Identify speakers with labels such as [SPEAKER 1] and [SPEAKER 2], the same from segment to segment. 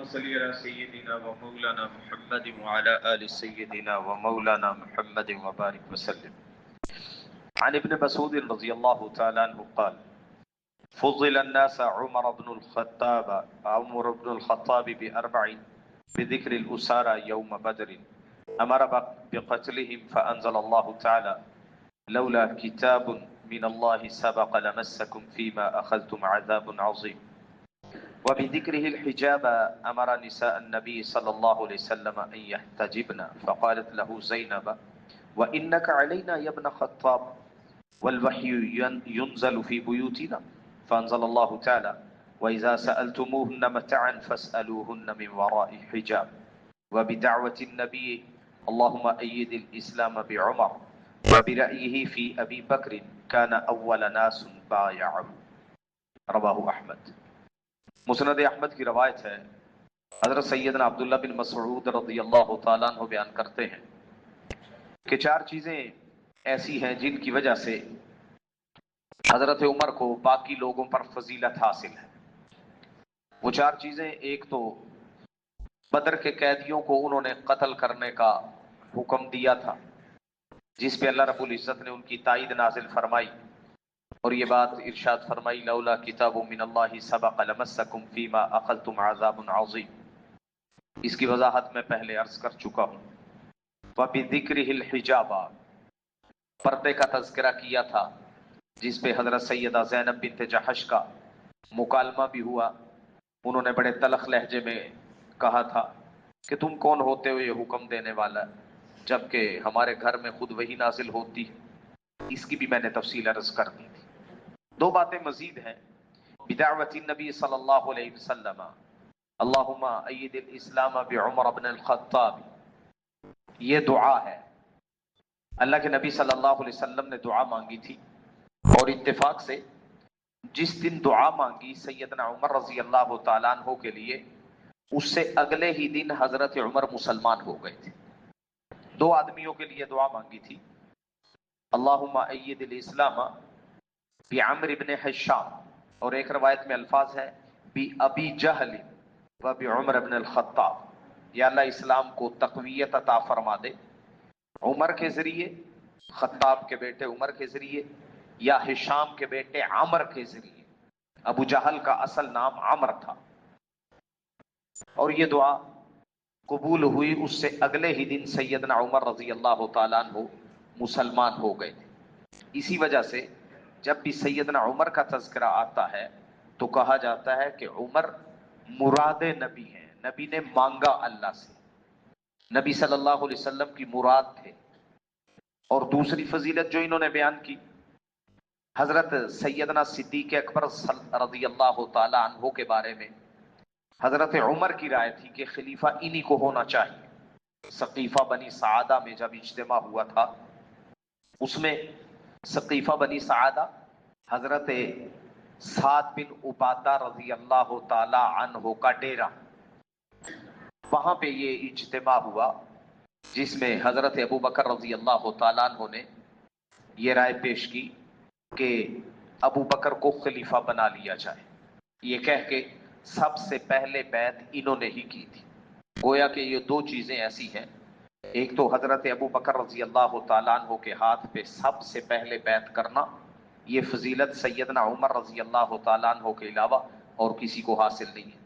[SPEAKER 1] صل على سيدنا ومولانا محمد وعلى آل سيدنا ومولانا محمد وبارك وسلم. عن ابن مسعود رضي الله تعالى عنه قال: فضل الناس عمر بن الخطاب بأربع بذكر الأسارى يوم بدر أمر بقتلهم فأنزل الله تعالى: لولا كتاب من الله سبق لمسكم فيما أخذتم عذاب عظيم. وبذكره الحجاب أمر نساء النبي صلى الله عليه وسلم أن يحتجبن فقالت له زينب: وإنك علينا يا ابن خطاب والوحي ينزل في بيوتنا. فأنزل الله تعالى: وإذا سألتموهن متاعا فاسألوهن من وراء حجاب. وبدعوة النبي: اللهم أيد الإسلام بعمر وبرأيه في أبي بكر كان أول ناس بايعه. رواه أحمد. مسند احمد کی روایت ہے، حضرت سیدنا عبداللہ بن مسعود رضی اللہ تعالیٰ عنہ بیان کرتے ہیں کہ چار چیزیں ایسی ہیں جن کی وجہ سے حضرت عمر کو باقی لوگوں پر فضیلت حاصل ہے. وہ چار چیزیں: ایک تو بدر کے قیدیوں کو انہوں نے قتل کرنے کا حکم دیا تھا، جس پہ اللہ رب العزت نے ان کی تائید نازل فرمائی اور یہ بات ارشاد فرمائی: لولا کتاب من اللہ سبق لمسکم فیما اخذتم عذاب عظیم. اس کی وضاحت میں پہلے عرض کر چکا ہوں. وبذکرہ الحجاب، پردے کا تذکرہ کیا تھا جس پہ حضرت سیدہ زینب بنت جحش کا مکالمہ بھی ہوا. انہوں نے بڑے تلخ لہجے میں کہا تھا کہ تم کون ہوتے ہو یہ حکم دینے والا، جبکہ ہمارے گھر میں خود وہی نازل ہوتی. اس کی بھی میں نے تفصیل عرض کر دی تھی. دو باتیں مزید ہیں. بدعوت النبی صلی اللہ علیہ وسلم اللہم اید الاسلام بعمر بن الخطاب، یہ دعا ہے. اللہ کے نبی صلی اللہ علیہ وسلم نے دعا مانگی تھی اور اتفاق سے جس دن دعا مانگی سیدنا عمر رضی اللہ تعالیٰ عنہ کے لیے، اس سے اگلے ہی دن حضرت عمر مسلمان ہو گئے تھے. دو آدمیوں کے لیے دعا مانگی تھی: اللہم اید الاسلام بعمر بن حشام، اور ایک روایت میں الفاظ ہے بأبی جہل و بعمر بن الخطاب، یا اللہ اسلام کو تقویت عطا فرما دے عمر کے ذریعے، خطاب کے بیٹے عمر کے ذریعے، یا ہشام کے بیٹے عمر کے ذریعے. ابو جہل کا اصل نام عمر تھا. اور یہ دعا قبول ہوئی. اس سے اگلے ہی دن سیدنا عمر رضی اللہ تعالیٰ عنہ مسلمان ہو گئے تھے. اسی وجہ سے جب بھی سیدنا عمر کا تذکرہ آتا ہے تو کہا جاتا ہے کہ عمر مراد نبی ہیں، نبی نے مانگا اللہ سے، نبی صلی اللہ علیہ وسلم کی مراد تھے. اور دوسری فضیلت جو انہوں نے بیان کی، حضرت سیدنا صدیق اکبر رضی اللہ تعالی عنہ کے بارے میں حضرت عمر کی رائے تھی کہ خلیفہ انہی کو ہونا چاہیے. سقیفہ بنی سعادہ میں جب اجتماع ہوا تھا، اس میں سقیفہ بنی سعادہ حضرت سعد بن عبادہ رضی اللہ تعالی عنہ کا ڈیرا، وہاں پہ یہ اجتماع ہوا جس میں حضرت ابو بکر رضی اللہ تعالیٰ عنہ نے یہ رائے پیش کی کہ ابو بکر کو خلیفہ بنا لیا جائے. یہ کہہ کے سب سے پہلے بیعت انہوں نے ہی کی تھی. گویا کہ یہ دو چیزیں ایسی ہیں، ایک تو حضرت ابو بکر رضی اللہ تعالیٰ عنہ کے ہاتھ پہ سب سے پہلے بیعت کرنا، یہ فضیلت سیدنا عمر رضی اللہ تعالیٰ عنہ کے علاوہ اور کسی کو حاصل نہیں ہے.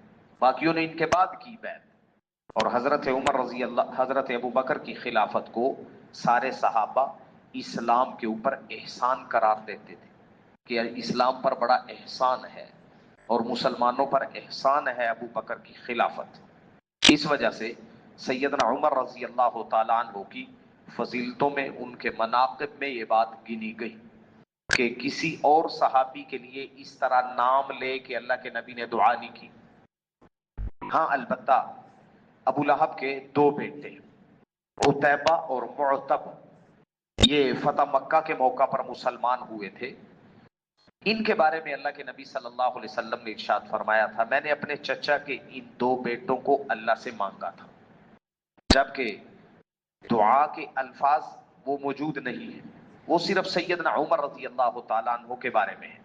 [SPEAKER 1] باقیوں نے ان کے بعد کی بیعت. اور حضرت عمر رضی اللہ، حضرت ابو بکر کی خلافت کو سارے صحابہ اسلام کے اوپر احسان قرار دیتے تھے کہ اسلام پر بڑا احسان ہے اور مسلمانوں پر احسان ہے ابو بکر کی خلافت. اس وجہ سے سیدنا عمر رضی اللہ تعالیٰ عنہ کی فضیلتوں میں، ان کے مناقب میں یہ بات گنی گئی کہ کسی اور صحابی کے لیے اس طرح نام لے کہ اللہ کے نبی نے دعا نہیں کی. ہاں البتہ ابو لہب کے دو بیٹے عتیبہ اور معتب، یہ فتح مکہ کے موقع پر مسلمان ہوئے تھے. ان کے بارے میں اللہ کے نبی صلی اللہ علیہ وسلم نے ارشاد فرمایا تھا: میں نے اپنے چچا کے ان دو بیٹوں کو اللہ سے مانگا تھا، جبکہ دعا کے الفاظ وہ موجود نہیں ہیں. وہ صرف سیدنا عمر رضی اللہ تعالیٰ عنہ کے بارے میں ہے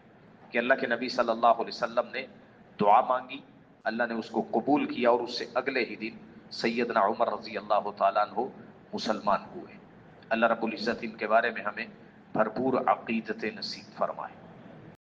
[SPEAKER 1] کہ اللہ کے نبی صلی اللہ علیہ وسلم نے دعا مانگی، اللہ نے اس کو قبول کیا اور اس سے اگلے ہی دن سیدنا عمر رضی اللہ تعالیٰ عنہ مسلمان ہوئے۔ اللہ رب العزت ان کے بارے میں ہمیں بھرپور عقیدت نصیب فرمائے۔